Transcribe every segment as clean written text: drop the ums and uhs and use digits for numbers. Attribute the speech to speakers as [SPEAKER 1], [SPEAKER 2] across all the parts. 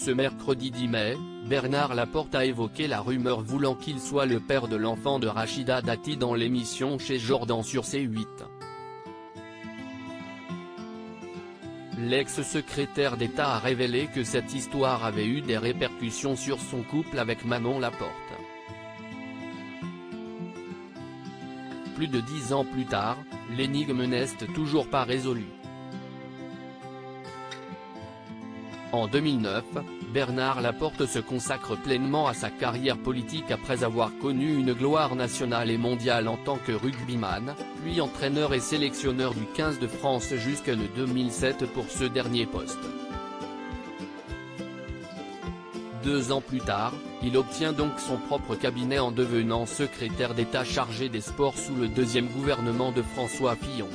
[SPEAKER 1] Ce mercredi 10 mai, Bernard Laporte a évoqué la rumeur voulant qu'il soit le père de l'enfant de Rachida Dati dans l'émission Chez Jordan sur C8. L'ex-secrétaire d'État a révélé que cette histoire avait eu des répercussions sur son couple avec Manon Laporte. Plus de 10 ans plus tard, l'énigme n'est toujours pas résolue. En 2009, Bernard Laporte se consacre pleinement à sa carrière politique après avoir connu une gloire nationale et mondiale en tant que rugbyman, puis entraîneur et sélectionneur du 15 de France jusqu'en 2007 pour ce dernier poste. 2 ans plus tard, il obtient donc son propre cabinet en devenant secrétaire d'État chargé des sports sous le deuxième gouvernement de François Fillon.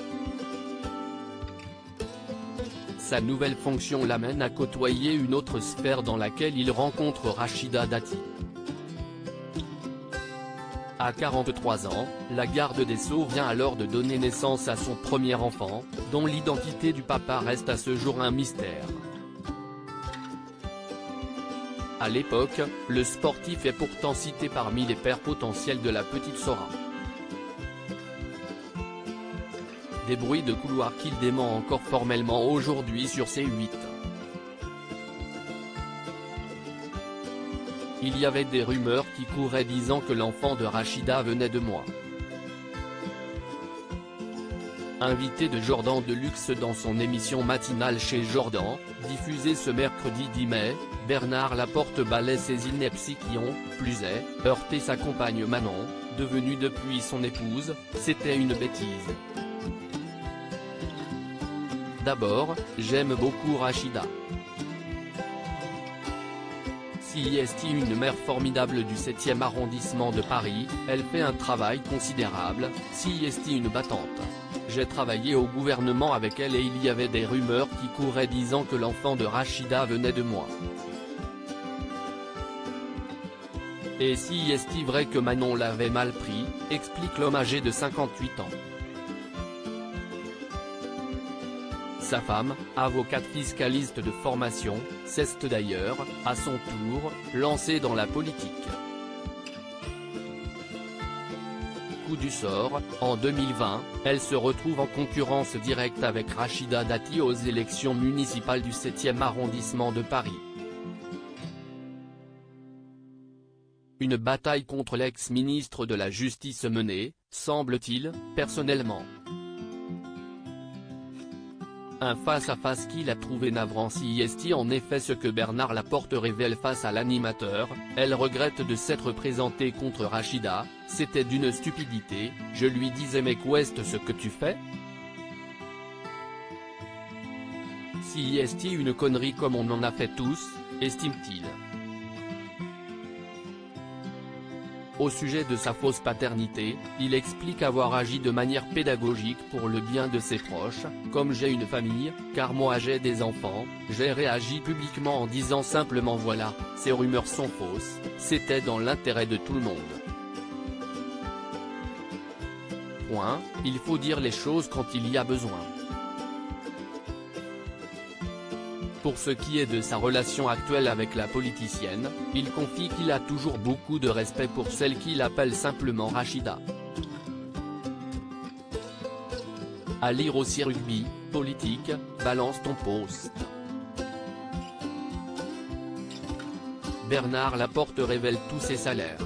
[SPEAKER 1] Sa nouvelle fonction l'amène à côtoyer une autre sphère dans laquelle il rencontre Rachida Dati. À 43 ans, la garde des Sceaux vient alors de donner naissance à son premier enfant, dont l'identité du papa reste à ce jour un mystère. À l'époque, le sportif est pourtant cité parmi les pères potentiels de la petite Sora. Des bruits de couloir qu'il dément encore formellement aujourd'hui sur C8. Il y avait des rumeurs qui couraient disant que l'enfant de Rachida venait de moi. Invité de Jordan Deluxe dans son émission matinale Chez Jordan, diffusée ce mercredi 10 mai, Bernard Laporte balaie ses inepties qui ont, plus est, heurté sa compagne Manon, devenue depuis son épouse. C'était une bêtise. D'abord, j'aime beaucoup Rachida. Si est une mère formidable du 7e arrondissement de Paris, elle fait un travail considérable. Si est une battante. J'ai travaillé au gouvernement avec elle et il y avait des rumeurs qui couraient disant que l'enfant de Rachida venait de moi. Et si est vrai que Manon l'avait mal pris, explique l'homme âgé de 58 ans. Sa femme, avocate fiscaliste de formation, s'est d'ailleurs, à son tour, lancée dans la politique. Coup du sort, en 2020, elle se retrouve en concurrence directe avec Rachida Dati aux élections municipales du 7e arrondissement de Paris. Une bataille contre l'ex-ministre de la Justice menée, semble-t-il, personnellement. Un face-à-face qu'il a trouvé navrant. Si est en effet ce que Bernard Laporte révèle face à l'animateur, elle regrette de s'être présentée contre Rachida, c'était d'une stupidité, je lui disais mais qu'est-ce ce que tu fais ? Si est une connerie comme on en a fait tous, estime-t-il. Au sujet de sa fausse paternité, il explique avoir agi de manière pédagogique pour le bien de ses proches. Comme j'ai une famille, car moi j'ai des enfants, j'ai réagi publiquement en disant simplement voilà, ces rumeurs sont fausses, c'était dans l'intérêt de tout le monde. Point, il faut dire les choses quand il y a besoin. Pour ce qui est de sa relation actuelle avec la politicienne, il confie qu'il a toujours beaucoup de respect pour celle qu'il appelle simplement Rachida. À lire aussi Rugby, politique, balance ton post. Bernard Laporte révèle tous ses salaires.